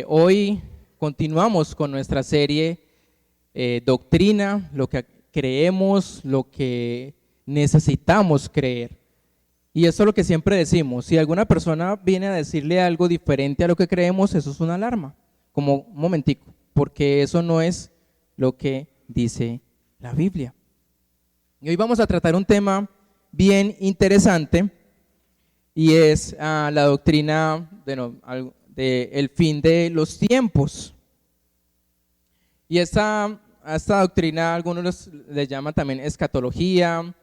Hoy continuamos con nuestra serie Doctrina, lo que creemos, lo que necesitamos creer. Y eso es lo que siempre decimos, si alguna persona viene a decirle algo diferente a lo que creemos, eso es una alarma, como un momentico, porque eso no es lo que dice la Biblia. Y hoy vamos a tratar un tema bien interesante y es la doctrina del fin de los tiempos. Y esta doctrina algunos le llaman también escatología.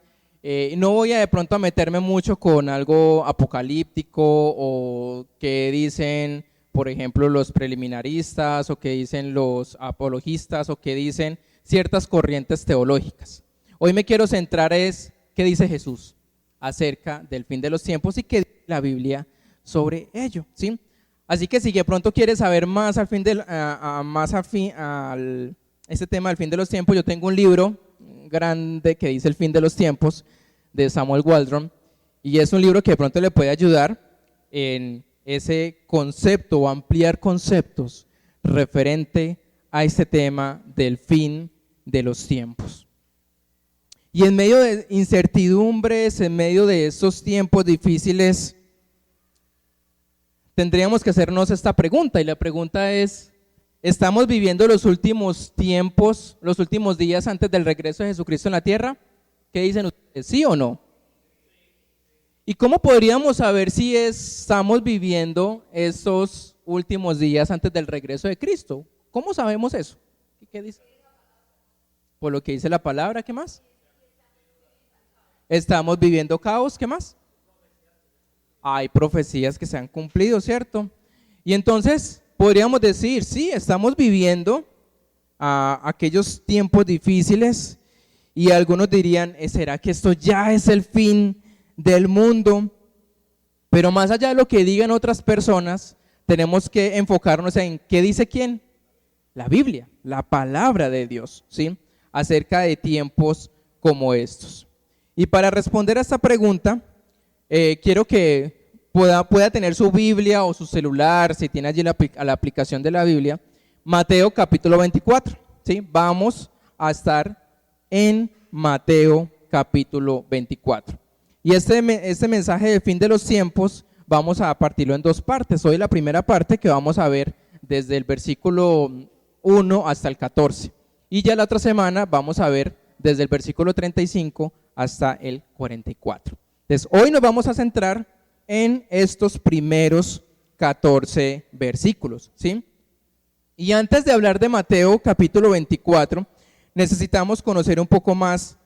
No voy a de pronto a meterme mucho con algo apocalíptico o que dicen, por ejemplo, los preliminaristas o que dicen los apologistas o que dicen ciertas corrientes teológicas. Hoy me quiero centrar es qué dice Jesús acerca del fin de los tiempos y qué dice la Biblia sobre ello, ¿sí? Así que si de pronto quieres saber más al este tema del fin de los tiempos, yo tengo un libro grande que dice El fin de los tiempos de Samuel Waldron y es un libro que de pronto le puede ayudar en ese concepto o ampliar conceptos referente a este tema del fin de los tiempos. Y en medio de incertidumbres, en medio de estos tiempos difíciles, tendríamos que hacernos esta pregunta, y la pregunta es: ¿estamos viviendo los últimos tiempos, los últimos días antes del regreso de Jesucristo en la tierra? ¿Qué dicen ustedes? ¿Sí o no? ¿Y cómo podríamos saber si estamos viviendo esos últimos días antes del regreso de Cristo? ¿Cómo sabemos eso? ¿Qué dice? Por lo que dice la palabra, ¿qué más? Estamos viviendo caos, ¿qué más? Hay profecías que se han cumplido, ¿cierto? Y entonces podríamos decir, sí, estamos viviendo aquellos tiempos difíciles y algunos dirían, ¿será que esto ya es el fin del mundo? Pero más allá de lo que digan otras personas, tenemos que enfocarnos en ¿qué dice quién? La Biblia, la palabra de Dios, ¿sí? Acerca de tiempos como estos. Y para responder a esta pregunta, quiero que pueda tener su Biblia o su celular, si tiene allí la aplicación de la Biblia, Mateo capítulo 24, ¿sí? Vamos a estar en Mateo capítulo 24. Y este mensaje del fin de los tiempos vamos a partirlo en dos partes. Hoy la primera parte que vamos a ver desde el versículo 1 hasta el 14. Y ya la otra semana vamos a ver desde el versículo 35 hasta el 44. Entonces, hoy nos vamos a centrar en estos primeros 14 versículos, ¿sí? Y antes de hablar de Mateo capítulo 24, necesitamos conocer un poco más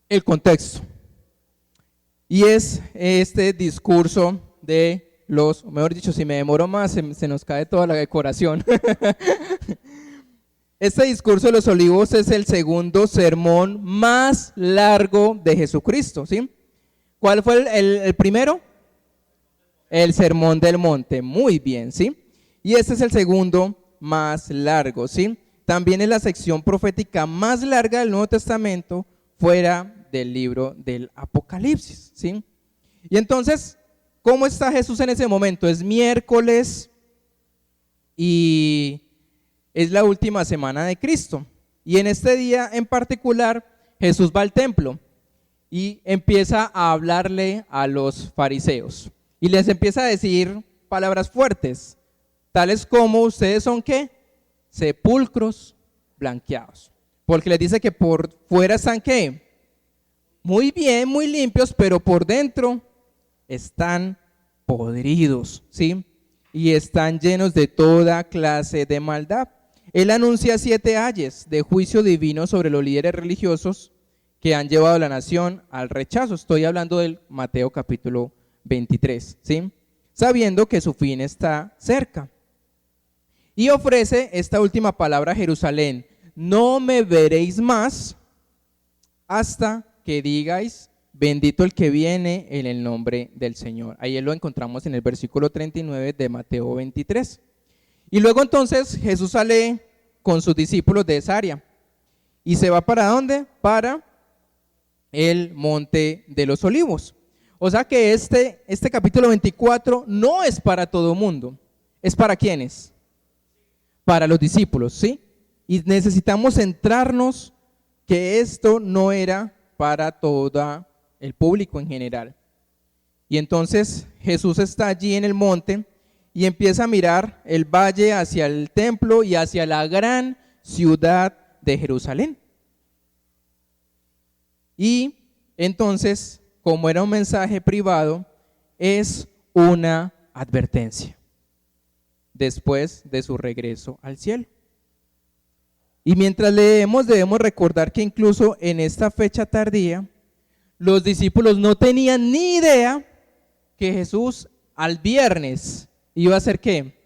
el contexto. Y es este discurso de mejor dicho, si me demoro más, se nos cae toda la decoración. Este discurso de los olivos es el segundo sermón más largo de Jesucristo, ¿sí? ¿Cuál fue el primero? El sermón del monte, muy bien, ¿sí? Y este es el segundo más largo, ¿sí? También es la sección profética más larga del Nuevo Testamento fuera del libro del Apocalipsis, ¿sí? Y entonces, ¿cómo está Jesús en ese momento? Es miércoles y es la última semana de Cristo. Y en este día en particular, Jesús va al templo y empieza a hablarle a los fariseos. Y les empieza a decir palabras fuertes, tales como ustedes son ¿qué? Sepulcros blanqueados. Porque les dice que por fuera están ¿qué? Muy bien, muy limpios, pero por dentro están podridos, ¿sí? Y están llenos de toda clase de maldad. Él anuncia 7 ayes de juicio divino sobre los líderes religiosos que han llevado a la nación al rechazo. Estoy hablando del Mateo capítulo 23, ¿sí? Sabiendo que su fin está cerca. Y ofrece esta última palabra a Jerusalén: no me veréis más hasta que digáis, bendito el que viene en el nombre del Señor. Ahí lo encontramos en el versículo 39 de Mateo 23. Y luego entonces Jesús sale con sus discípulos de esa área y se va ¿para dónde? Para el Monte de los Olivos. O sea que este capítulo 24 no es para todo mundo. ¿Es para quiénes? para los discípulos, ¿sí? Y necesitamos centrarnos que esto no era para todo el público en general. Y entonces Jesús está allí en el monte y empieza a mirar el valle hacia el templo y hacia la gran ciudad de Jerusalén. Y entonces, como era un mensaje privado, es una advertencia después de su regreso al cielo. Y mientras leemos, debemos recordar que incluso en esta fecha tardía, los discípulos no tenían ni idea que Jesús al viernes iba a ser ¿qué?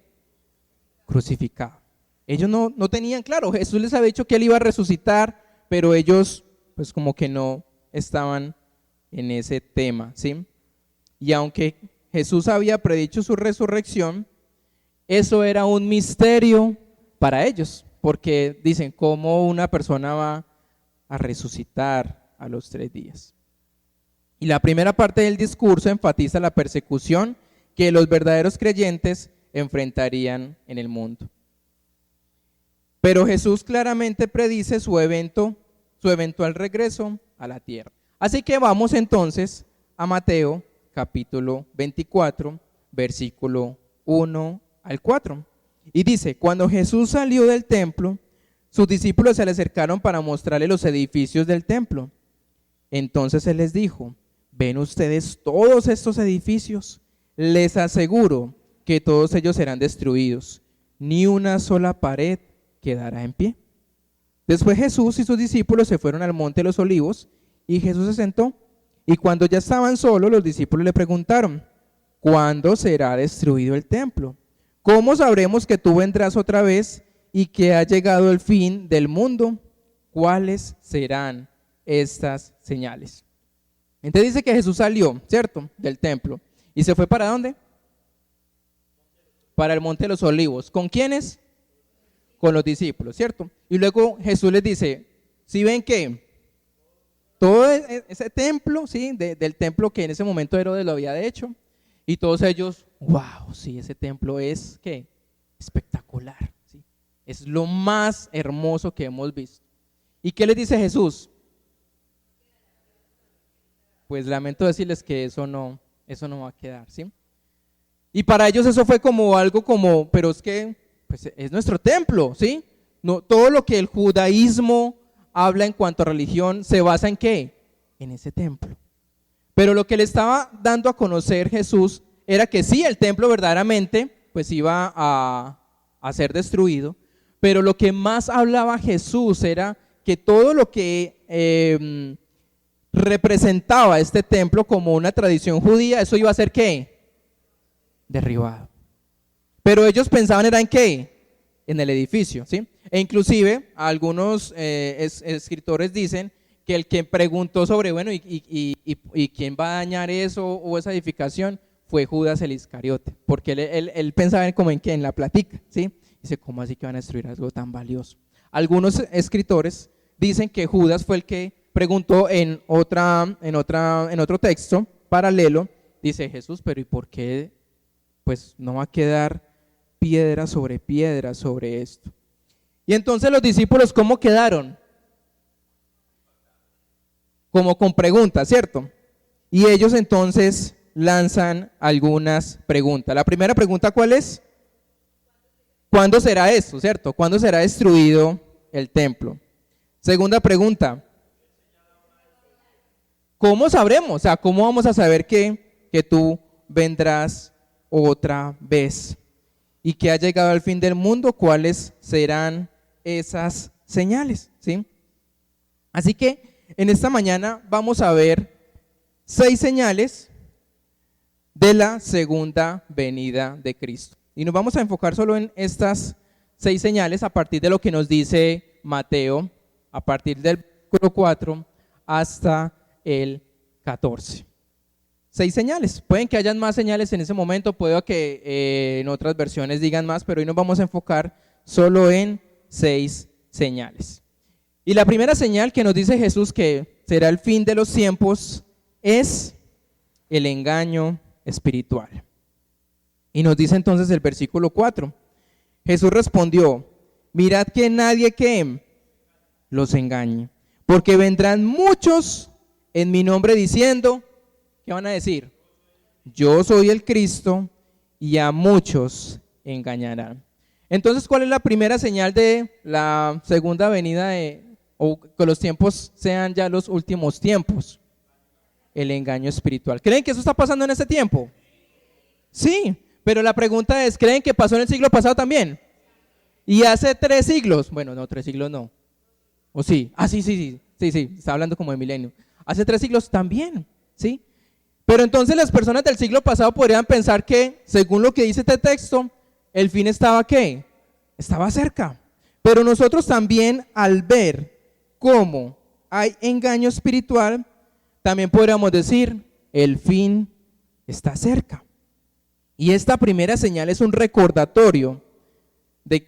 Crucificado. Ellos no tenían claro, Jesús les había dicho que él iba a resucitar, pero ellos pues como que no estaban en ese tema, ¿sí? Y aunque Jesús había predicho su resurrección, eso era un misterio para ellos, porque dicen, ¿cómo una persona va a resucitar a los 3 días? Y la primera parte del discurso enfatiza la persecución que los verdaderos creyentes enfrentarían en el mundo. Pero Jesús claramente predice su eventual regreso a la tierra. Así que vamos entonces a Mateo capítulo 24, versículo 1 al 4. Y dice, cuando Jesús salió del templo, sus discípulos se le acercaron para mostrarle los edificios del templo. Entonces él les dijo, ¿ven ustedes todos estos edificios? Les aseguro que todos ellos serán destruidos, ni una sola pared quedará en pie. Después Jesús y sus discípulos se fueron al monte de los Olivos y Jesús se sentó. Y cuando ya estaban solos, los discípulos le preguntaron, ¿cuándo será destruido el templo? ¿Cómo sabremos que tú vendrás otra vez y que ha llegado el fin del mundo? ¿Cuáles serán estas señales? Entonces dice que Jesús salió, ¿cierto?, del templo. ¿Y se fue para dónde? Para el monte de los Olivos. ¿Con quiénes? Con los discípulos, ¿cierto? Y luego Jesús les dice, ¿sí ven que todo ese templo, ¿sí? Del templo que en ese momento Herodes lo había hecho, y todos ellos, wow, sí, ese templo es, ¿qué? Espectacular, ¿sí? Es lo más hermoso que hemos visto. ¿Y qué les dice Jesús? Pues lamento decirles que eso no va a quedar, ¿sí? Y para ellos eso fue como algo como, pero es que pues es nuestro templo, ¿sí? No, todo lo que el judaísmo habla en cuanto a religión se basa en ¿qué? En ese templo. Pero lo que le estaba dando a conocer Jesús era que sí, el templo verdaderamente pues iba a ser destruido, pero lo que más hablaba Jesús era que todo lo que representaba este templo como una tradición judía, eso iba a ser ¿qué? Derribado. Pero ellos pensaban era en ¿qué? En el edificio, ¿sí? E inclusive algunos escritores dicen que el que preguntó sobre, bueno, ¿y quién va a dañar eso o esa edificación? Fue Judas el Iscariote, porque él pensaba como en ¿qué? En la platica, ¿sí? Dice, ¿cómo así que van a destruir algo tan valioso? Algunos escritores dicen que Judas fue el que preguntó en otro texto paralelo, dice Jesús, pero ¿y por qué pues no va a quedar piedra sobre esto? Y entonces los discípulos, ¿cómo quedaron? Como con preguntas, ¿cierto? Y ellos entonces lanzan algunas preguntas. La primera pregunta, ¿cuál es? ¿Cuándo será esto, cierto? ¿Cuándo será destruido el templo? Segunda pregunta, ¿cómo sabremos? O sea, ¿cómo vamos a saber que tú vendrás otra vez y que ha llegado al fin del mundo? ¿Cuáles serán esas señales? ¿Sí? Así que en esta mañana vamos a ver 6 señales de la segunda venida de Cristo. Y nos vamos a enfocar solo en estas 6 señales a partir de lo que nos dice Mateo, a partir del versículo 4 hasta el 14. 6 señales. Pueden que hayan más señales en ese momento, puede que en otras versiones digan más, pero hoy nos vamos a enfocar solo en 6 señales. Y la primera señal que nos dice Jesús que será el fin de los tiempos es el engaño espiritual. Y nos dice entonces el versículo 4, Jesús respondió, mirad que nadie que los engañe, porque vendrán muchos en mi nombre diciendo, ¿qué van a decir? Yo soy el Cristo, y a muchos engañarán. Entonces, ¿cuál es la primera señal de la segunda venida o que los tiempos sean ya los últimos tiempos? El engaño espiritual. ¿Creen que eso está pasando en este tiempo? Sí, pero la pregunta es, ¿creen que pasó en el siglo pasado también? Y hace 3 siglos, bueno, no, 3 siglos no. ¿O sí? Ah, sí, está hablando como de milenio. Hace 3 siglos también, ¿sí? Pero entonces las personas del siglo pasado podrían pensar que, según lo que dice este texto, el fin estaba ¿qué? Estaba cerca. Pero nosotros también, al ver cómo hay engaño espiritual, también podríamos decir, el fin está cerca. Y esta primera señal es un recordatorio de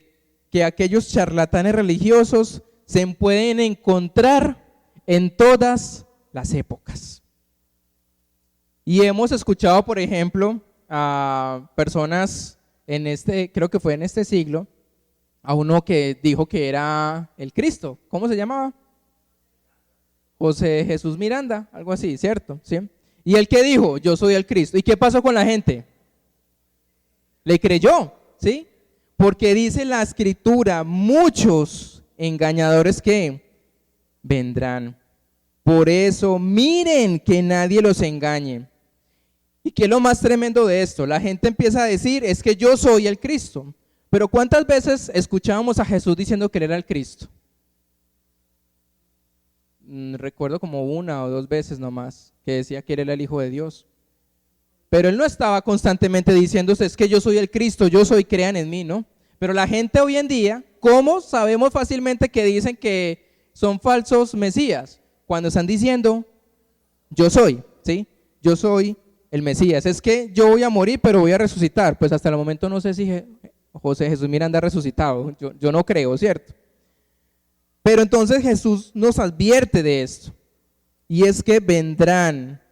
que aquellos charlatanes religiosos se pueden encontrar en todas las épocas. Y hemos escuchado, por ejemplo, a personas creo que fue en este siglo, a uno que dijo que era el Cristo. ¿Cómo se llamaba? José Jesús Miranda, algo así, ¿cierto? ¿Sí? Y él que dijo, yo soy el Cristo. ¿Y qué pasó con la gente? Le creyó, ¿sí? Porque dice la Escritura, muchos engañadores que vendrán. Por eso, miren que nadie los engañe. ¿Y qué es lo más tremendo de esto? La gente empieza a decir, es que yo soy el Cristo. Pero ¿cuántas veces escuchábamos a Jesús diciendo que él era el Cristo? Recuerdo como 1 o 2 veces nomás, que decía que él era el Hijo de Dios. Pero él no estaba constantemente diciendo, es que yo soy el Cristo, yo soy, crean en mí, ¿no? Pero la gente hoy en día, ¿cómo sabemos fácilmente que dicen que son falsos mesías? Cuando están diciendo, yo soy, ¿sí? Yo soy el Mesías. Es que yo voy a morir, pero voy a resucitar. Pues hasta el momento no sé si José Jesús Miranda ha resucitado. Yo no creo, ¿cierto? Pero entonces Jesús nos advierte de esto. Y es que vendrán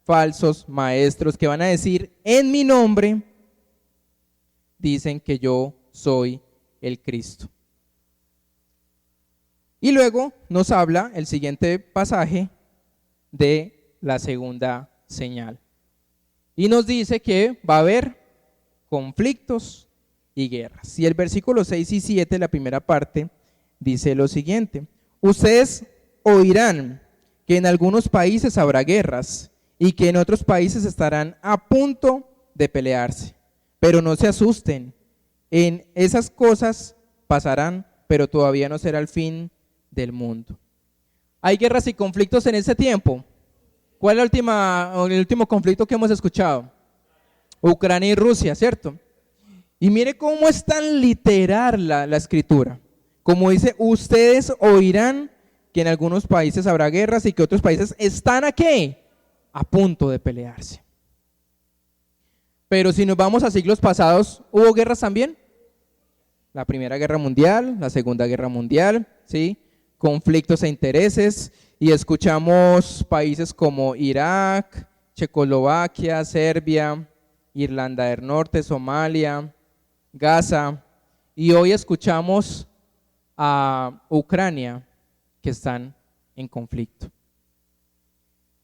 falsos maestros que van a decir, en mi nombre, dicen que yo soy el Cristo. Y luego nos habla el siguiente pasaje de la segunda señal. Y nos dice que va a haber conflictos y guerras. Y el versículo 6 y 7, la primera parte, dice lo siguiente. Ustedes oirán que en algunos países habrá guerras y que en otros países estarán a punto de pelearse. Pero no se asusten, en esas cosas pasarán, pero todavía no será el fin del mundo. ¿Hay guerras y conflictos en ese tiempo? ¿Cuál es el último conflicto que hemos escuchado? Ucrania y Rusia, ¿cierto? Y mire cómo es tan literal la escritura. Como dice, ustedes oirán que en algunos países habrá guerras y que otros países están ¿a qué? A punto de pelearse. Pero si nos vamos a siglos pasados, ¿hubo guerras también? La Primera Guerra Mundial, la Segunda Guerra Mundial, ¿sí? Conflictos e intereses, y escuchamos países como Irak, Checoslovaquia, Serbia, Irlanda del Norte, Somalia, Gaza, y hoy escuchamos a Ucrania que están en conflicto.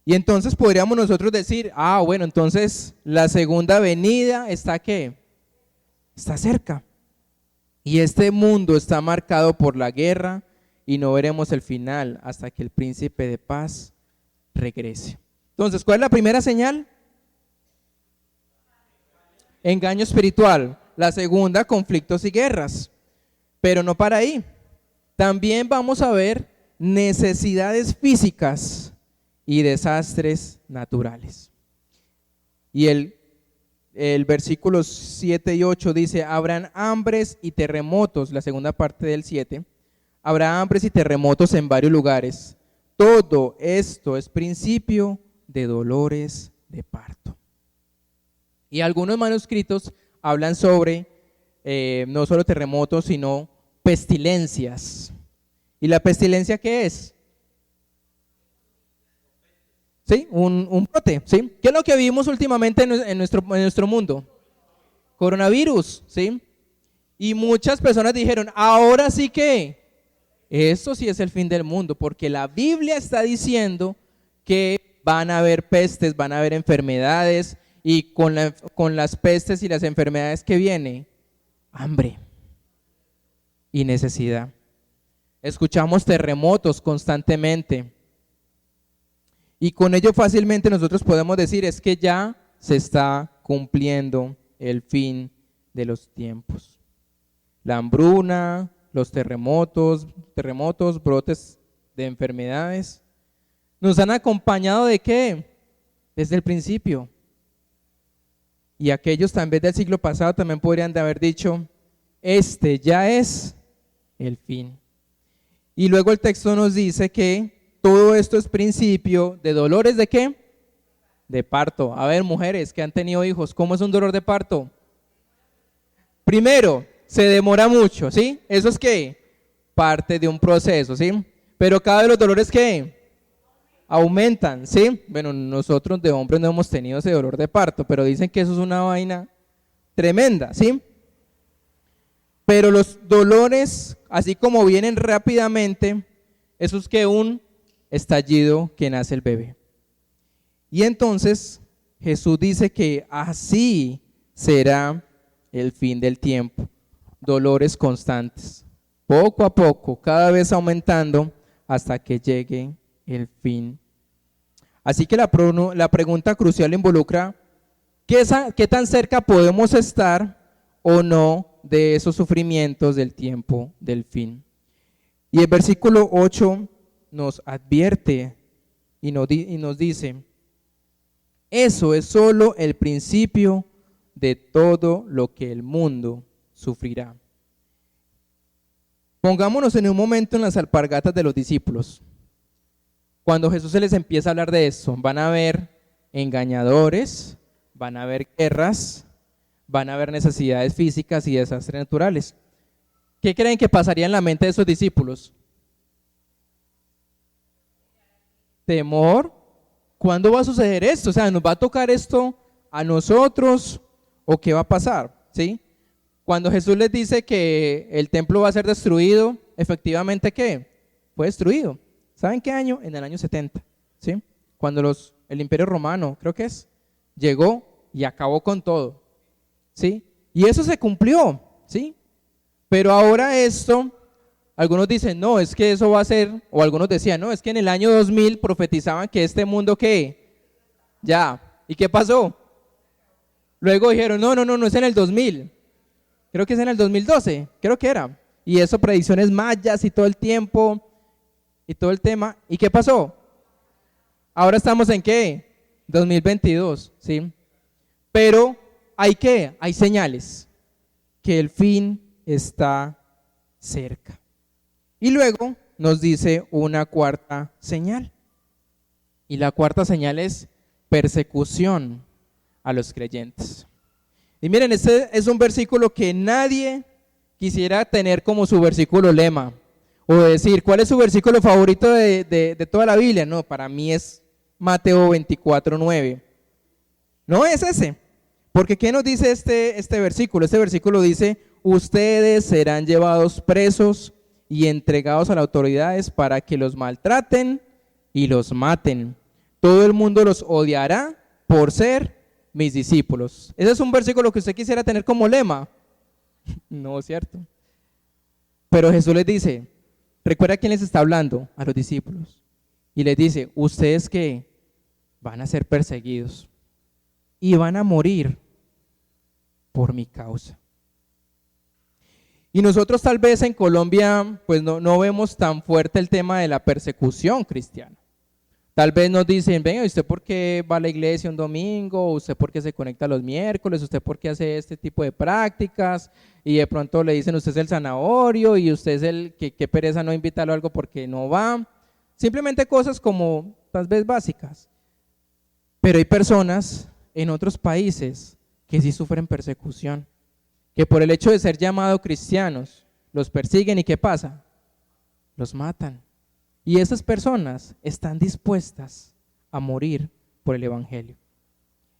Y entonces podríamos nosotros decir, bueno, entonces la segunda venida está ¿qué? Está cerca. Y este mundo está marcado por la guerra y no veremos el final hasta que el príncipe de paz regrese. Entonces, ¿cuál es la primera señal? Engaño espiritual. La segunda, conflictos y guerras. Pero no para ahí. También vamos a ver necesidades físicas y desastres naturales. Y el versículo 7 y 8 dice, habrán hambres y terremotos, la segunda parte del 7, habrá hambres y terremotos en varios lugares. Todo esto es principio de dolores de parto. Y algunos manuscritos hablan sobre no solo terremotos, sino pestilencias. ¿Y la pestilencia qué es? ¿Sí? Un brote, ¿sí? ¿Qué es lo que vivimos últimamente en nuestro mundo? Coronavirus, ¿sí? Y muchas personas dijeron, ahora sí que esto sí es el fin del mundo, porque la Biblia está diciendo que van a haber pestes, van a haber enfermedades, y con las pestes y las enfermedades que viene, hambre y necesidad. Escuchamos terremotos constantemente, y con ello fácilmente nosotros podemos decir es que ya se está cumpliendo el fin de los tiempos. La hambruna, los terremotos, brotes de enfermedades, nos han acompañado ¿de qué? Desde el principio. Y aquellos también del siglo pasado también podrían de haber dicho, este ya es el fin. Y luego el texto nos dice que todo esto es principio de dolores ¿de qué? De parto. A ver, mujeres que han tenido hijos, ¿cómo es un dolor de parto? Primero, se demora mucho, ¿sí? Eso es ¿qué? Parte de un proceso, ¿sí? Pero cada vez los dolores ¿qué? Aumentan, ¿sí? Bueno, nosotros de hombres no hemos tenido ese dolor de parto, pero dicen que eso es una vaina tremenda, ¿sí? Pero los dolores, así como vienen rápidamente, eso es que un estallido que nace el bebé. Y entonces Jesús dice que así será el fin del tiempo. Dolores constantes, poco a poco, cada vez aumentando hasta que llegue el fin. Así que la pregunta crucial involucra ¿qué tan cerca podemos estar o no de esos sufrimientos del tiempo del fin? Y el versículo 8 nos advierte y nos dice, eso es solo el principio de todo lo que el mundo sufrirá. Pongámonos en un momento en las alpargatas de los discípulos. Cuando Jesús se les empieza a hablar de esto, van a haber engañadores, van a haber guerras, van a haber necesidades físicas y desastres naturales. ¿Qué creen que pasaría en la mente de esos discípulos? Temor. ¿Cuándo va a suceder esto? O sea, ¿nos va a tocar esto a nosotros o qué va a pasar? ¿Sí? Cuando Jesús les dice que el templo va a ser destruido, efectivamente ¿qué? Fue destruido. ¿Saben qué año? En el año 70, ¿sí? Cuando el Imperio Romano, creo que llegó y acabó con todo, ¿sí? Y eso se cumplió, ¿sí? Pero ahora esto, algunos dicen, no, es que eso va a ser, o algunos decían, no, es que en el año 2000 profetizaban que este mundo, ¿qué? Ya. ¿Y qué pasó? Luego dijeron, no es en el 2000. Creo que es en el 2012, creo que era. Y eso, predicciones mayas y todo el tiempo y todo el tema. ¿Y qué pasó? Ahora estamos en ¿qué? 2022, ¿sí? Pero hay ¿qué? Hay señales que el fin está cerca. Y luego nos dice una cuarta señal. Y la cuarta señal es persecución a los creyentes. Y miren, este es un versículo que nadie quisiera tener como su versículo lema. O decir, ¿cuál es su versículo favorito de toda la Biblia? No, para mí es Mateo 24:9. No es ese. Porque ¿qué nos dice este versículo? Este versículo dice, ustedes serán llevados presos y entregados a las autoridades para que los maltraten y los maten. Todo el mundo los odiará por ser mis discípulos. ¿Ese es un versículo que usted quisiera tener como lema? No, ¿cierto? Pero Jesús les dice, ¿recuerda quién les está hablando? A los discípulos. Y les dice, ustedes que van a ser perseguidos y van a morir por mi causa. Y nosotros tal vez en Colombia pues no vemos tan fuerte el tema de la persecución cristiana. Tal vez nos dicen, venga, ¿usted por qué va a la iglesia un domingo? ¿Usted por qué se conecta los miércoles? ¿Usted por qué hace este tipo de prácticas? Y de pronto le dicen, usted es el zanahorio y usted es el que qué pereza no invitarlo a algo porque no va. Simplemente cosas como tal vez básicas. Pero hay personas en otros países que sí sufren persecución, que por el hecho de ser llamados cristianos los persiguen y ¿qué pasa? Los matan. Y esas personas están dispuestas a morir por el evangelio.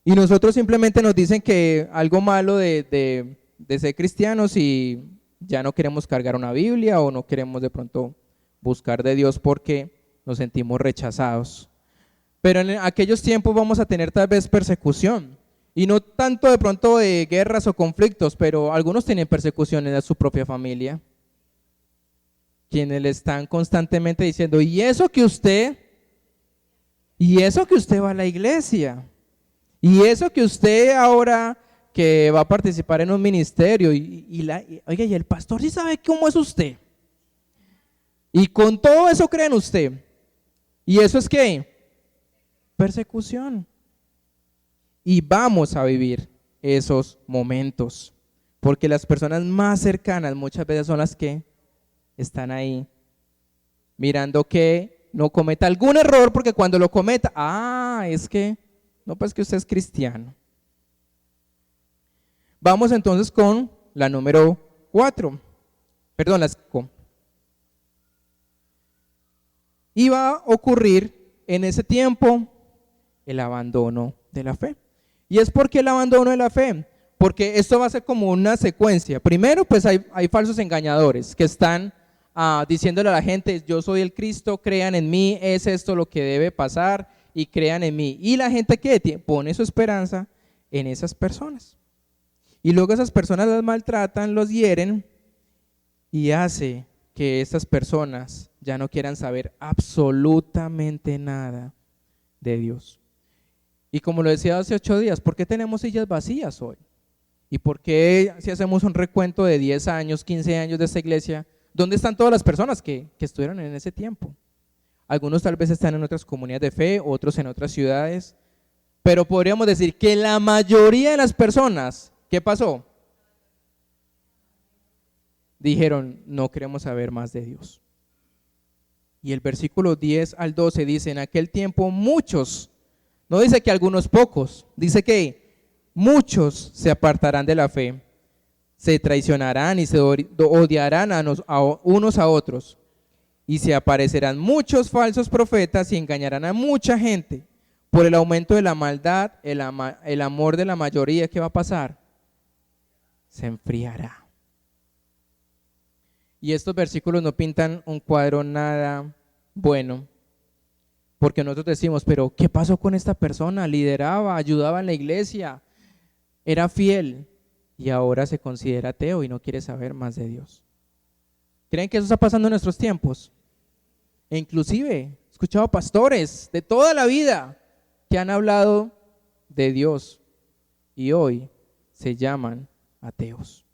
Y nosotros simplemente nos dicen que algo malo de de ser cristianos y ya no queremos cargar una Biblia o no queremos de pronto buscar de Dios porque nos sentimos rechazados. Pero en aquellos tiempos vamos a tener tal vez persecución, y no tanto de pronto de guerras o conflictos, pero algunos tienen persecuciones de su propia familia, quienes le están constantemente diciendo, y eso que usted va a la iglesia, y eso que usted ahora que va a participar en un ministerio, oiga, y el pastor sí sabe cómo es usted, y con todo eso creen usted, y eso es ¿qué? Persecución. Y vamos a vivir esos momentos, porque las personas más cercanas muchas veces son las que están ahí mirando que no cometa algún error, porque cuando lo cometa, es que, no, pues que usted es cristiano. Vamos entonces con la número 4, perdón, la 5. Iba a ocurrir en ese tiempo el abandono de la fe. ¿Y es porque el abandono de la fe? Porque esto va a ser como una secuencia. Primero, pues hay falsos engañadores que están diciéndole a la gente, yo soy el Cristo, crean en mí, es esto lo que debe pasar y crean en mí. Y la gente que pone su esperanza en esas personas. Y luego esas personas las maltratan, los hieren y hace que estas personas ya no quieran saber absolutamente nada de Dios. Y como lo decía hace 8 días, ¿por qué tenemos sillas vacías hoy? ¿Y por qué si hacemos un recuento de 10 años, 15 años de esta iglesia, dónde están todas las personas que estuvieron en ese tiempo? Algunos tal vez están en otras comunidades de fe, otros en otras ciudades, pero podríamos decir que la mayoría de las personas, ¿qué pasó? Dijeron, no queremos saber más de Dios. Y el versículo 10 al 12 dice, en aquel tiempo muchos, no dice que algunos pocos, dice que muchos se apartarán de la fe, se traicionarán y se odiarán unos a otros, y se aparecerán muchos falsos profetas y engañarán a mucha gente. Por el aumento de la maldad, el amor de la mayoría, ¿qué va a pasar? Se enfriará. Y estos versículos no pintan un cuadro nada bueno, porque nosotros decimos, pero ¿qué pasó con esta persona? Lideraba, ayudaba en la iglesia, era fiel y ahora se considera ateo y no quiere saber más de Dios. ¿Creen que eso está pasando en nuestros tiempos? E inclusive he escuchado pastores de toda la vida que han hablado de Dios y hoy se llaman ateos.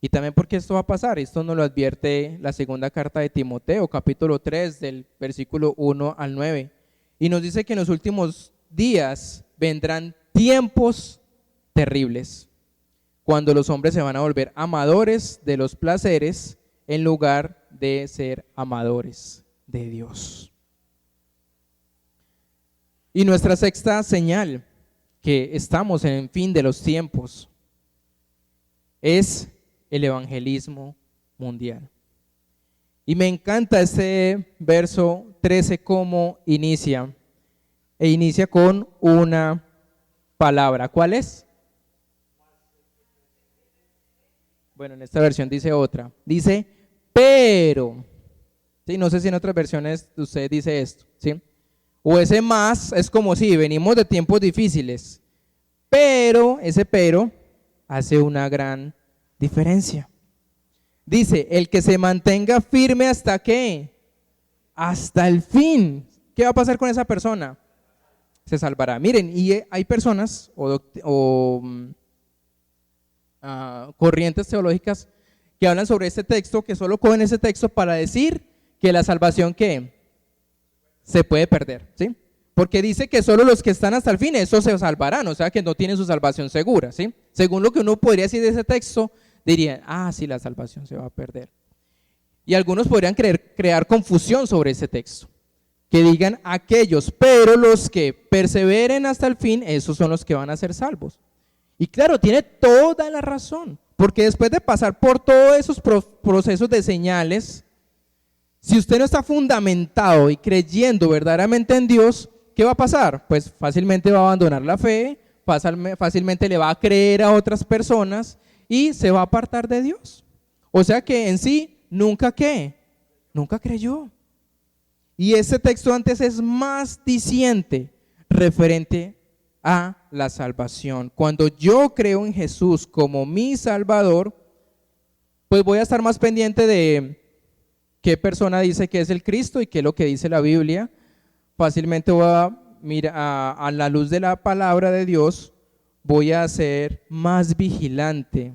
Y también porque esto va a pasar, esto nos lo advierte la segunda carta de Timoteo, capítulo 3, del versículo 1 al 9. Y nos dice que en los últimos días vendrán tiempos terribles, cuando los hombres se van a volver amadores de los placeres en lugar de ser amadores de Dios. Y nuestra sexta señal, que estamos en el fin de los tiempos, es el evangelismo mundial. Y me encanta este verso 13 cómo inicia. E inicia con una palabra. ¿Cuál es? Bueno, en esta versión dice otra. Dice, pero. ¿Sí? No sé si en otras versiones usted dice esto, ¿sí? O ese más es como si venimos de tiempos difíciles. Pero, ese pero hace una gran diferencia. Dice, el que se mantenga firme hasta ¿qué? Hasta el fin. ¿Qué va a pasar con esa persona? Se salvará. Miren, y hay personas corrientes teológicas que hablan sobre este texto, que solo cogen ese texto para decir que la salvación ¿qué? Se puede perder, ¿sí? Porque dice que solo los que están hasta el fin, esos se salvarán, o sea que no tienen su salvación segura, ¿sí? Según lo que uno podría decir de ese texto, dirían, sí, la salvación se va a perder. Y algunos podrían crear confusión sobre ese texto, que digan aquellos, pero los que perseveren hasta el fin, esos son los que van a ser salvos. Y claro, tiene toda la razón, porque después de pasar por todos esos procesos de señales, si usted no está fundamentado y creyendo verdaderamente en Dios, ¿qué va a pasar? Pues fácilmente va a abandonar la fe, fácilmente le va a creer a otras personas y se va a apartar de Dios. O sea que en sí, nunca ¿qué? Nunca creyó. Y ese texto antes es más diciente referente a la salvación. Cuando yo creo en Jesús como mi Salvador, pues voy a estar más pendiente de qué persona dice que es el Cristo y qué es lo que dice la Biblia. Fácilmente voy a mirar a la luz de la palabra de Dios, voy a ser más vigilante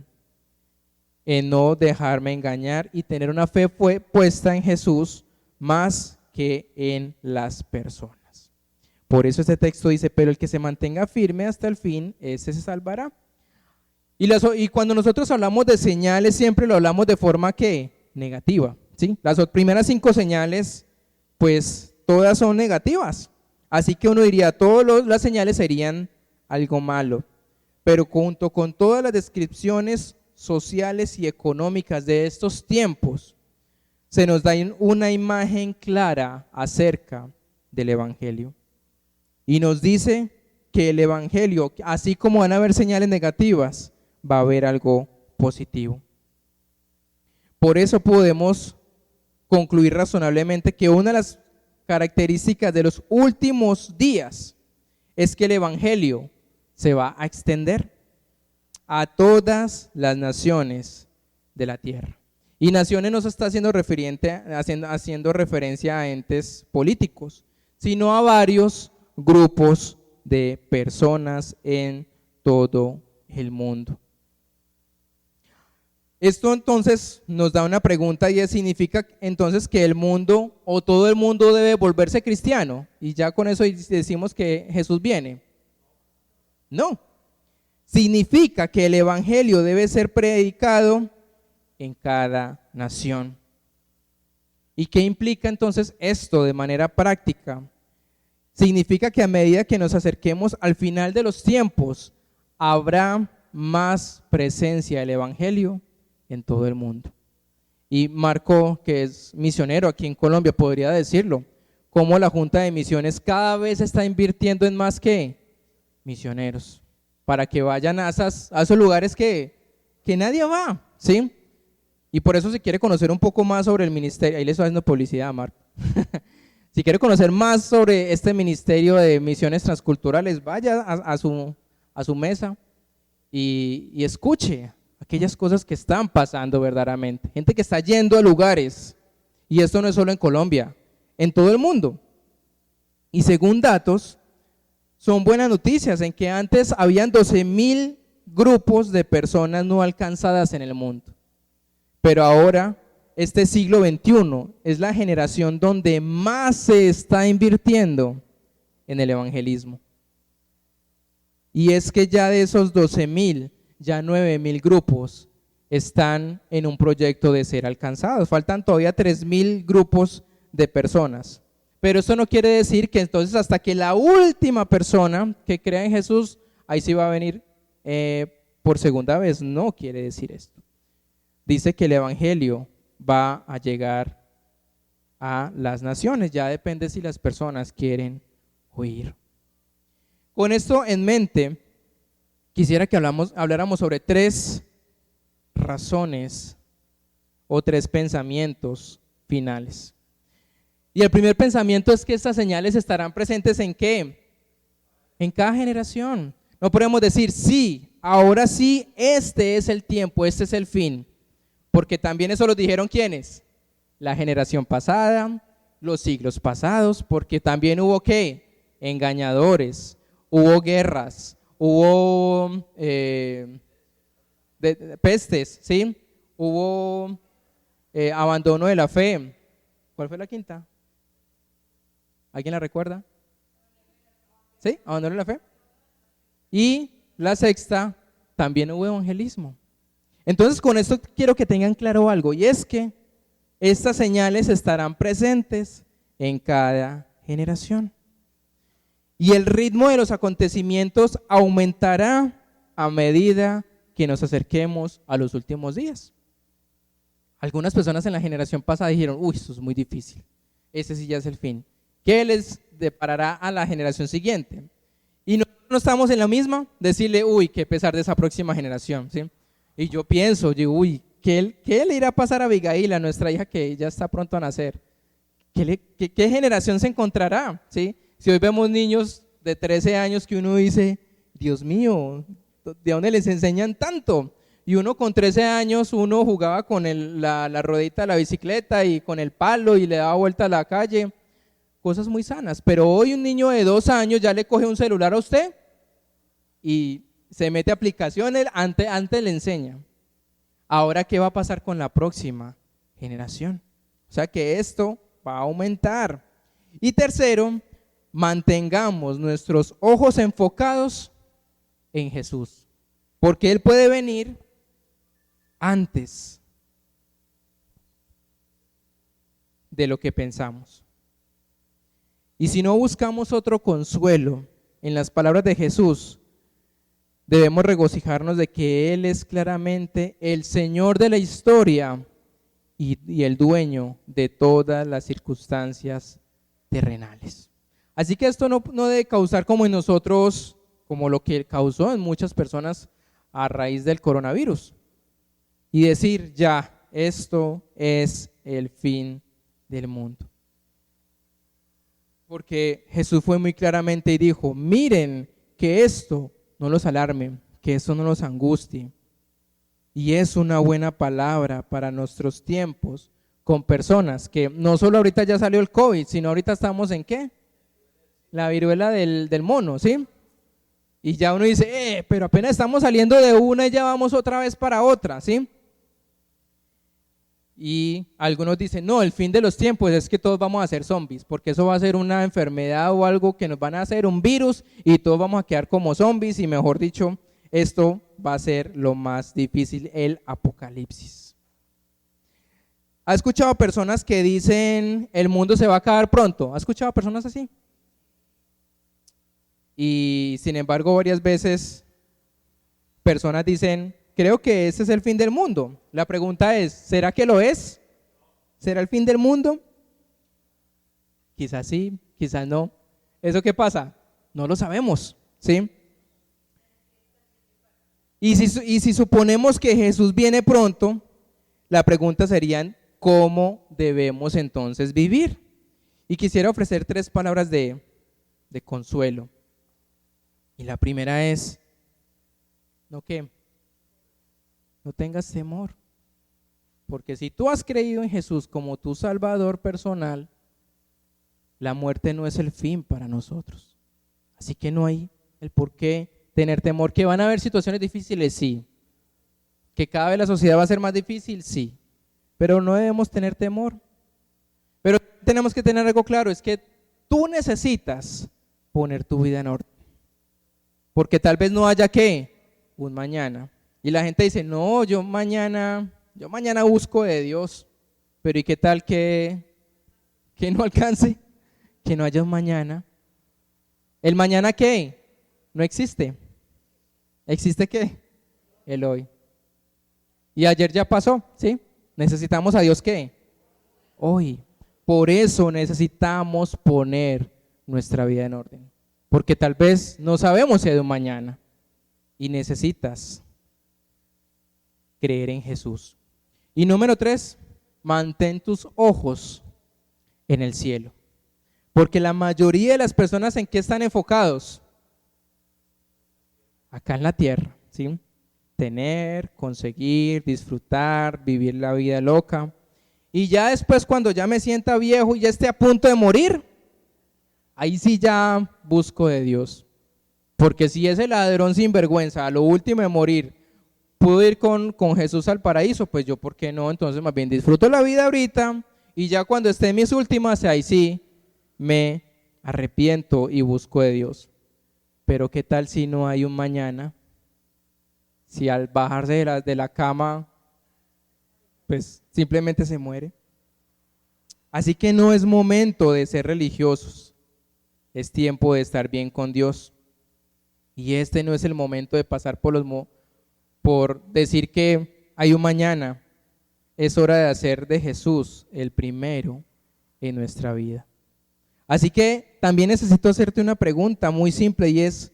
en no dejarme engañar y tener una fe puesta en Jesús más que en las personas. Por eso este texto dice, pero el que se mantenga firme hasta el fin, ese se salvará. Y cuando nosotros hablamos de señales, siempre lo hablamos de forma que negativa, ¿sí? Las primeras 5 señales, pues todas son negativas. Así que uno diría, todas las señales serían algo malo. Pero junto con todas las descripciones sociales y económicas de estos tiempos, se nos da una imagen clara acerca del Evangelio. Y nos dice que el Evangelio, así como van a haber señales negativas, va a haber algo positivo. Por eso podemos concluir razonablemente que una de las características de los últimos días es que el Evangelio se va a extender a todas las naciones de la tierra. Y naciones no se está haciendo referencia a entes políticos, sino a varios grupos de personas en todo el mundo. Esto entonces nos da una pregunta y significa entonces que el mundo o todo el mundo debe volverse cristiano y ya con eso decimos que Jesús viene. No, significa que el Evangelio debe ser predicado en cada nación. ¿Y qué implica entonces esto de manera práctica? Significa que a medida que nos acerquemos al final de los tiempos, habrá más presencia del Evangelio en todo el mundo. Y Marco, que es misionero aquí en Colombia, podría decirlo, cómo la Junta de Misiones cada vez está invirtiendo en más que misioneros, para que vayan a esos lugares que nadie va, ¿sí? Y por eso si quiere conocer un poco más sobre el ministerio, ahí le estoy haciendo publicidad a Marco, si quiere conocer más sobre este ministerio de misiones transculturales, vaya a su mesa y escuche aquellas cosas que están pasando verdaderamente. Gente que está yendo a lugares, y esto no es solo en Colombia, en todo el mundo. Y según datos, son buenas noticias en que antes habían 12,000 grupos de personas no alcanzadas en el mundo. Pero ahora, este siglo XXI es la generación donde más se está invirtiendo en el evangelismo. Y es que ya de esos 12,000, ya 9,000 grupos están en un proyecto de ser alcanzados. Faltan todavía 3,000 grupos de personas. Pero eso no quiere decir que entonces hasta que la última persona que crea en Jesús, ahí sí va a venir por segunda vez. No quiere decir esto. Dice que el evangelio va a llegar a las naciones. Ya depende si las personas quieren oír. Con esto en mente, quisiera que habláramos sobre 3 razones o 3 pensamientos finales. Y el primer pensamiento es que estas señales estarán presentes ¿en qué? En cada generación. No podemos decir, sí, ahora sí, este es el tiempo, este es el fin. Porque también eso lo dijeron ¿quiénes? La generación pasada, los siglos pasados, porque también hubo ¿qué? Engañadores, hubo guerras, hubo pestes, ¿sí? Hubo abandono de la fe. ¿Cuál fue la quinta? ¿Alguien la recuerda? ¿Sí? Abandono de la fe. Y la sexta, también hubo evangelismo. Entonces con esto quiero que tengan claro algo, y es que estas señales estarán presentes en cada generación. Y el ritmo de los acontecimientos aumentará a medida que nos acerquemos a los últimos días. Algunas personas en la generación pasada dijeron, uy, esto es muy difícil, ese sí ya es el fin. ¿Qué les deparará a la generación siguiente? Y nosotros no estamos en la misma, decirle, uy, qué pesar de esa próxima generación, ¿sí? Y yo pienso, uy, ¿qué le irá a pasar a Abigail, a nuestra hija que ya está pronto a nacer? ¿Qué generación se encontrará? ¿Sí? Si hoy vemos niños de 13 años que uno dice, Dios mío, ¿de dónde les enseñan tanto? Y uno con 13 años, uno jugaba con la ruedita de la bicicleta y con el palo y le daba vuelta a la calle, cosas muy sanas. Pero hoy un niño de 2 años ya le coge un celular a usted y se mete aplicaciones, antes le enseña. Ahora, ¿qué va a pasar con la próxima generación? O sea que esto va a aumentar. Y tercero, mantengamos nuestros ojos enfocados en Jesús, porque Él puede venir antes de lo que pensamos. Y si no buscamos otro consuelo en las palabras de Jesús, debemos regocijarnos de que Él es claramente el Señor de la historia y el dueño de todas las circunstancias terrenales. Así que esto no debe causar como en nosotros, como lo que causó en muchas personas a raíz del coronavirus, y decir, ya, esto es el fin del mundo. Porque Jesús fue muy claramente y dijo, miren que esto no los alarme, que esto no los angustie. Y es una buena palabra para nuestros tiempos con personas que no solo ahorita ya salió el COVID, sino ahorita estamos en ¿qué? La viruela del mono, ¿sí? Y ya uno dice, pero apenas estamos saliendo de una y ya vamos otra vez para otra, ¿sí? Y algunos dicen, no, el fin de los tiempos es que todos vamos a ser zombies, porque eso va a ser una enfermedad o algo que nos van a hacer, un virus, y todos vamos a quedar como zombies, y mejor dicho, esto va a ser lo más difícil, el apocalipsis. ¿Ha escuchado personas que dicen, el mundo se va a acabar pronto? ¿Ha escuchado personas así? Y sin embargo, varias veces personas dicen, creo que ese es el fin del mundo. La pregunta es, ¿será que lo es? ¿Será el fin del mundo? Quizás sí, quizás no. ¿Eso qué pasa? No lo sabemos, ¿sí? Y si suponemos que Jesús viene pronto, la pregunta sería, ¿cómo debemos entonces vivir? Y quisiera ofrecer 3 palabras de consuelo. Y la primera es, ¿no qué? No tengas temor, porque si tú has creído en Jesús como tu Salvador personal, la muerte no es el fin para nosotros. Así que no hay el por qué tener temor. ¿Que van a haber situaciones difíciles? Sí. ¿Que cada vez la sociedad va a ser más difícil? Sí. Pero no debemos tener temor. Pero tenemos que tener algo claro, es que tú necesitas poner tu vida en orden. Porque tal vez no haya ¿qué? Un mañana. Y la gente dice, no, yo mañana busco de Dios, pero ¿y qué tal que no alcance? Que no haya un mañana. ¿El mañana qué? No existe. ¿Existe qué? El hoy. Y ayer ya pasó, ¿sí? Necesitamos a Dios ¿qué? Hoy. Por eso necesitamos poner nuestra vida en orden. Porque tal vez no sabemos si hay un mañana. Y necesitas creer en Jesús. Y número 3, mantén tus ojos en el cielo. Porque la mayoría de las personas ¿en qué están enfocados? Acá en la tierra, ¿sí? Tener, conseguir, disfrutar, vivir la vida loca. Y ya después cuando ya me sienta viejo y ya esté a punto de morir, ahí sí ya busco de Dios. Porque si ese ladrón sinvergüenza a lo último de morir pudo ir con Jesús al paraíso, pues yo ¿por qué no? Entonces más bien disfruto la vida ahorita y ya cuando esté en mis últimas, ahí sí me arrepiento y busco de Dios. Pero ¿qué tal si no hay un mañana? Si al bajarse de la cama, pues simplemente se muere. Así que no es momento de ser religiosos, es tiempo de estar bien con Dios. Y este no es el momento de pasar por decir que hay un mañana. Es hora de hacer de Jesús el primero en nuestra vida. Así que también necesito hacerte una pregunta muy simple y es,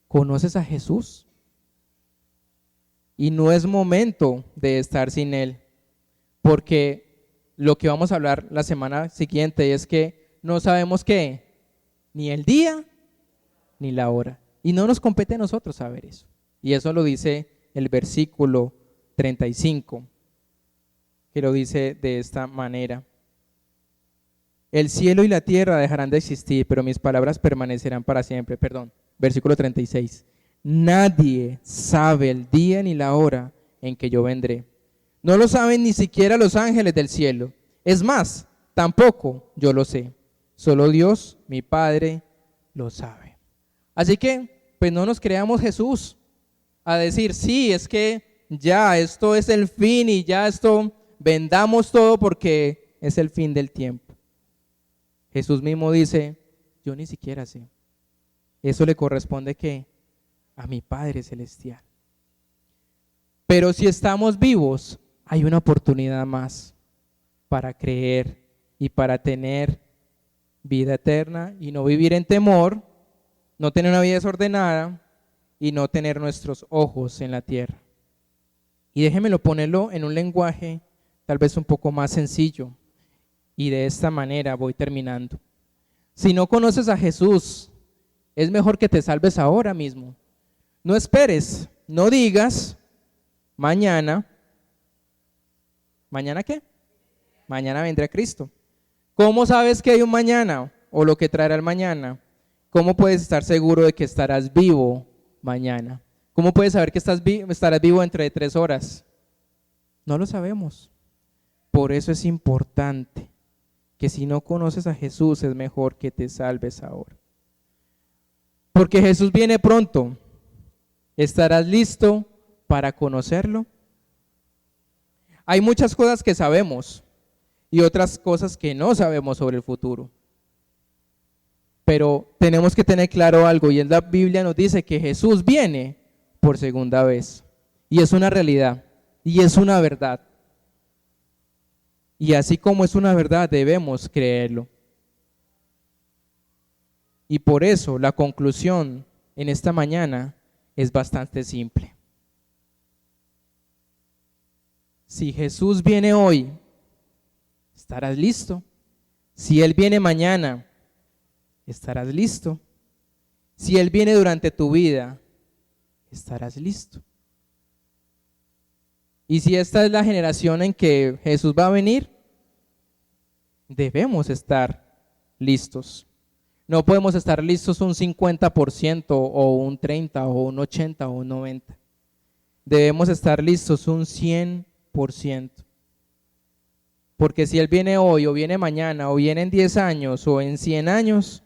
¿conoces a Jesús? y no es momento de estar sin Él, porque lo que vamos a hablar la semana siguiente es que no sabemos qué, ni el día ni la hora, y no nos compete a nosotros saber eso. Y eso lo dice el versículo 35, que lo dice de esta manera: el cielo y la tierra dejarán de existir, pero mis palabras permanecerán para siempre. Perdón, versículo 36. Nadie sabe el día ni la hora en que yo vendré. No lo saben ni siquiera los ángeles del cielo. Es más, tampoco yo lo sé. Solo Dios, mi Padre, lo sabe. Así que, pues no nos creamos Jesús a decir, sí, es que ya esto es el fin y ya esto, vendamos todo porque es el fin del tiempo. Jesús mismo dice, yo ni siquiera sé. Eso le corresponde ¿qué? A mi Padre Celestial. Pero si estamos vivos, hay una oportunidad más para creer y para tener vida eterna y no vivir en temor, no tener una vida desordenada y no tener nuestros ojos en la tierra. Y déjenmelo ponerlo en un lenguaje tal vez un poco más sencillo. Y de esta manera voy terminando. Si no conoces a Jesús, es mejor que te salves ahora mismo. No esperes, no digas, mañana. ¿Mañana qué? Mañana vendrá Cristo. ¿Cómo sabes que hay un mañana o lo que traerá el mañana? ¿Cómo puedes estar seguro de que estarás vivo mañana? ¿Cómo puedes saber que estarás vivo dentro de 3 horas? No lo sabemos. Por eso es importante que si no conoces a Jesús es mejor que te salves ahora. Porque Jesús viene pronto. ¿Estarás listo para conocerlo? Hay muchas cosas que sabemos y otras cosas que no sabemos sobre el futuro. Pero tenemos que tener claro algo, y la Biblia nos dice que Jesús viene por segunda vez. Y es una realidad, y es una verdad. Y así como es una verdad, debemos creerlo. Y por eso la conclusión en esta mañana es bastante simple. Si Jesús viene hoy, ¿estarás listo? Si Él viene mañana, ¿estarás listo? Si Él viene durante tu vida, ¿estarás listo? Y si esta es la generación en que Jesús va a venir, debemos estar listos. No podemos estar listos un 50% o un 30% o un 80% o un 90%. Debemos estar listos un 100%. Porque si Él viene hoy o viene mañana o viene en 10 años o en 100 años,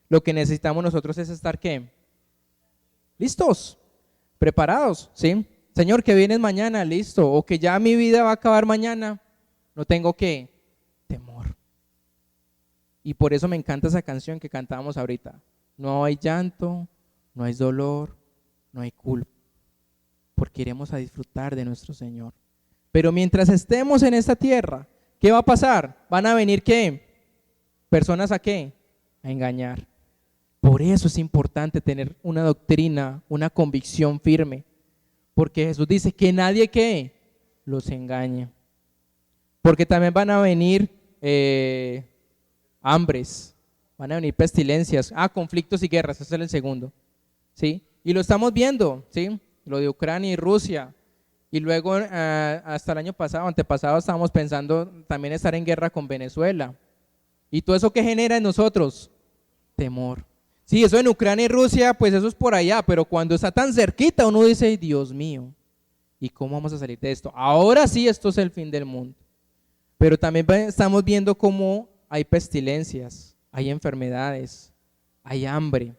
lo que necesitamos nosotros es estar ¿qué? Listos, preparados, ¿sí? Señor, que vienes mañana, listo, o que ya mi vida va a acabar mañana, no tengo ¿qué? Temor. Y por eso me encanta esa canción que cantábamos ahorita. No hay llanto, no hay dolor, no hay culpa, porque iremos a disfrutar de nuestro Señor. Pero mientras estemos en esta tierra, ¿qué va a pasar? ¿Van a venir qué? ¿Personas a qué? A engañar. Por eso es importante tener una doctrina, una convicción firme, porque Jesús dice que nadie ¿qué? Los engañe. Porque también van a venir hambres, van a venir pestilencias, conflictos y guerras, ese es el segundo, ¿sí? Y lo estamos viendo, ¿sí? Lo de Ucrania y Rusia, y luego hasta el año pasado, antepasado, estábamos pensando también estar en guerra con Venezuela, y todo eso que genera en nosotros, temor. Sí, eso en Ucrania y Rusia, pues eso es por allá, pero cuando está tan cerquita uno dice, Dios mío, ¿y cómo vamos a salir de esto? Ahora sí, esto es el fin del mundo. Pero también estamos viendo cómo hay pestilencias, hay enfermedades, hay hambre.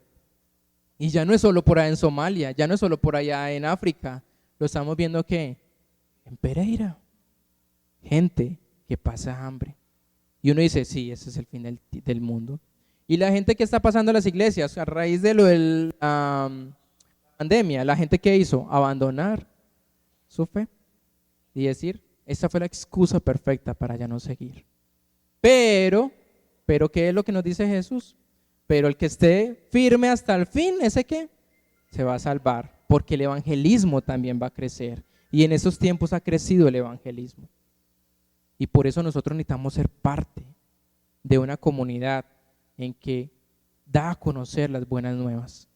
Y ya no es solo por allá en Somalia, ya no es solo por allá en África, lo estamos viendo ¿qué? En Pereira. Gente que pasa hambre. Y uno dice, sí, ese es el fin del mundo. Y la gente que está pasando en las iglesias, a raíz de lo de la pandemia, la gente que hizo, abandonar su fe y decir, esta fue la excusa perfecta para ya no seguir. Pero, ¿qué es lo que nos dice Jesús? Pero el que esté firme hasta el fin, ¿ese qué? Se va a salvar. porque el evangelismo también va a crecer. Y en esos tiempos ha crecido el evangelismo. Y por eso nosotros necesitamos ser parte de una comunidad en que da a conocer las buenas nuevas.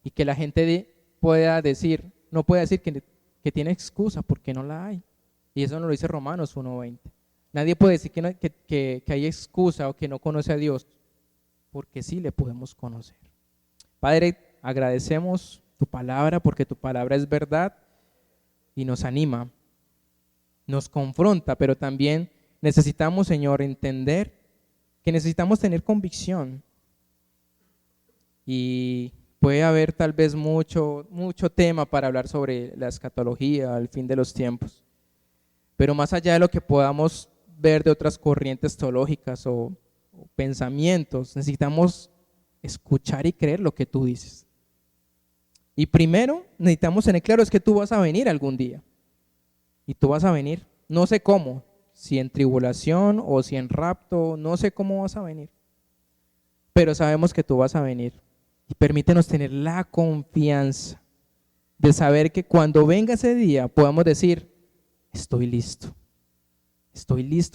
Y que la gente pueda decir, no pueda decir que tiene excusa porque no la hay. Y eso nos lo dice Romanos 1:20. Nadie puede decir que hay excusa o que no conoce a Dios, porque sí le podemos conocer. Padre, agradecemos tu palabra porque tu palabra es verdad y nos anima, nos confronta, pero también necesitamos, Señor, entender que necesitamos tener convicción. Y puede haber tal vez mucho tema para hablar sobre la escatología, el fin de los tiempos. Pero más allá de lo que podamos ver de otras corrientes teológicas o pensamientos, necesitamos escuchar y creer lo que tú dices. Y primero necesitamos tener claro es que tú vas a venir algún día. Y tú vas a venir, no sé cómo, si en tribulación o si en rapto, no sé cómo vas a venir. Pero sabemos que tú vas a venir. Y permítenos tener la confianza de saber que cuando venga ese día podamos decir, estoy listo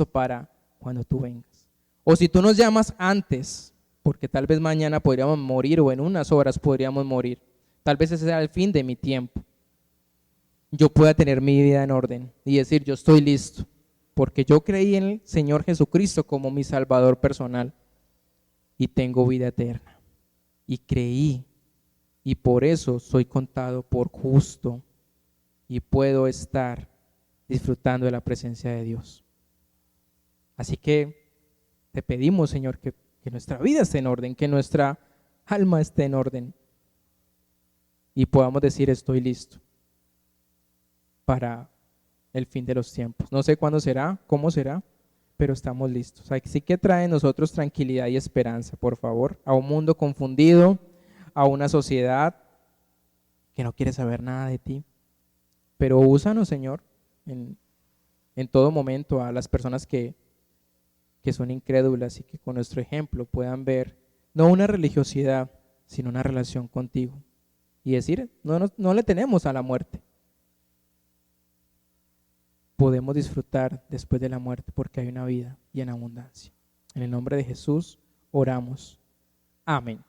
para cuando tú vengas. O si tú nos llamas antes, porque tal vez mañana podríamos morir o en unas horas podríamos morir, tal vez ese sea el fin de mi tiempo, yo pueda tener mi vida en orden y decir yo estoy listo, porque yo creí en el Señor Jesucristo como mi Salvador personal y tengo vida eterna. Y creí y por eso soy contado por justo y puedo estar disfrutando de la presencia de Dios. Así que te pedimos, Señor, que nuestra vida esté en orden, que nuestra alma esté en orden y podamos decir estoy listo para el fin de los tiempos. No sé cuándo será, cómo será, pero estamos listos. Así que trae en nosotros tranquilidad y esperanza, por favor, a un mundo confundido, a una sociedad que no quiere saber nada de ti. Pero úsanos, Señor, en todo momento a las personas que son incrédulas y que con nuestro ejemplo puedan ver no una religiosidad, sino una relación contigo. Y decir, no le tenemos a la muerte. Podemos disfrutar después de la muerte porque hay una vida y en abundancia. En el nombre de Jesús oramos. Amén.